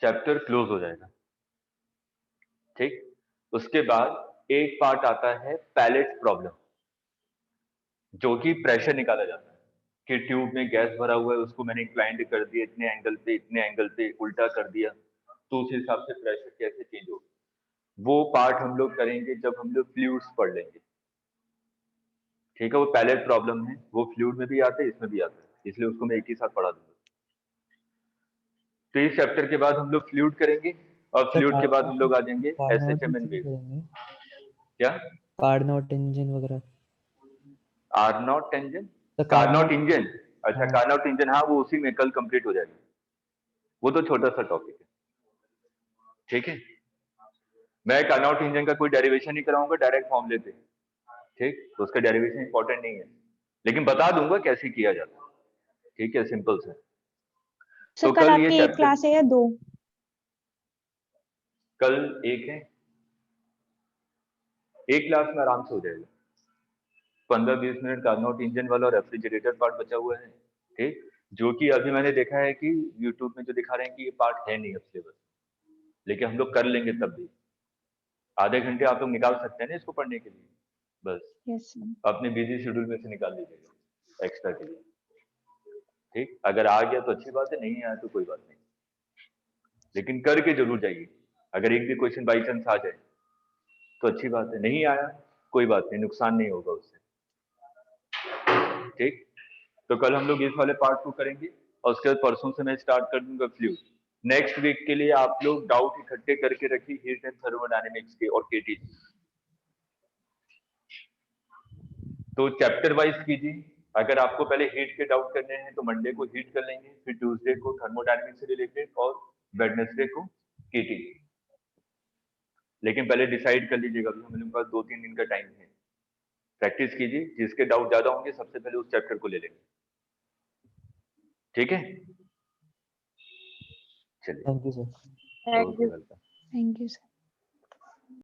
चैप्टर क्लोज हो जाएगा, ठीक। उसके बाद एक पार्ट आता है पैलेट प्रॉब्लम, जो कि प्रेशर निकाला जाता है कि ट्यूब में गैस भरा हुआ है, उसको मैंने इंक्लाइंड कर दिया इतने एंगल पे, इतने एंगल पे उल्टा कर दिया, तो उस हिसाब से प्रेशर कैसे चेंज होगा। वो पार्ट हम लोग करेंगे जब हम लोग फ्लूइड्स पढ़ लेंगे, ठीक है। वो पैलेट प्रॉब्लम है, वो फ्लूइड में भी आते हैं, इसमें भी आते हैं, इसलिए उसको मैं एक ही साथ पढ़ा दूंगा। तो इस चैप्टर के बाद हम लोग फ्लूइड करेंगे, और फ्लूइड के बाद हम लोग आ जाएंगे एसएचएम एंड वेव। क्या? कार्नोट इंजन वगैरह। आर नॉट टेंजन, तो कार्नोट इंजन। अच्छा, हाँ। कार्नोट इंजन, हाँ वो उसी में कल कंप्लीट हो जाएगा। वो तो छोटा सा टॉपिक है, ठीक है। मैं कार्नोट इंजन का कोई डेरिवेशन नहीं कराऊंगा, डायरेक्ट फॉर्मूले पे, ठीक, तो उसका डेरिवेशन इंपॉर्टेंट नहीं है, लेकिन बता दूंगा कैसे किया जाता है, ठीक है, सिंपल से। सर तो कल कल ये आपकी एक चैप्टर, क्लास है या 2? कल एक है, एक क्लास में आराम से हो जाएगा, 15-20 मिनट कार्नोट इंजन वाला और रेफ्रिजरेटर पार्ट बचा हुआ है, ठीक, जो कि अभी मैंने देखा है कि यूट्यूब में जो दिखा रहे हैं कि ये पार्ट है नहीं अब सिलेबस, लेकिन हम लोग कर लेंगे तब भी, आधे घंटे आप लोग निकाल सकते हैं ना इसको पढ़ने के लिए, बस यस सर। अपने बिजी शेड्यूल में से निकाल लीजिएगा एक्स्ट्रा के लिए, ठीक, अगर आ गया तो अच्छी बात है, नहीं आया तो कोई बात नहीं, लेकिन करके जरूर जाइए, अगर एक भी क्वेश्चन बाई चांस आ जाए तो अच्छी बात है, नहीं आया कोई बात नहीं, नुकसान नहीं होगा उससे, ठीक। तो कल हम लोग इस वाले पार्ट को करेंगे और उसके बाद परसों से मैं स्टार्ट कर दूंगा फ्लूइड। नेक्स्ट वीक के लिए आप लोग डाउट इकट्ठे करके रखिए हीट एंड थर्मोडायनेमिक्स के और केटी, तो चैप्टर वाइज कीजिए, अगर आपको पहले हीट के डाउट करने हैं तो मंडे को हीट कर लेंगे, फिर ट्यूसडे को थर्मोडायनेमिक्स से रिलेटेड और वेडनेसडे को केटी, लेकिन पहले डिसाइड कर लीजिएगा, अभी हम लोग के पास 2-3 दिन का टाइम है, प्रैक्टिस कीजिए, जिसके डाउट ज्यादा होंगे सबसे पहले उस चैप्टर को ले लेंगे, ठीक है, चलिए, thank you sir. Thank you. Welcome. Thank you sir.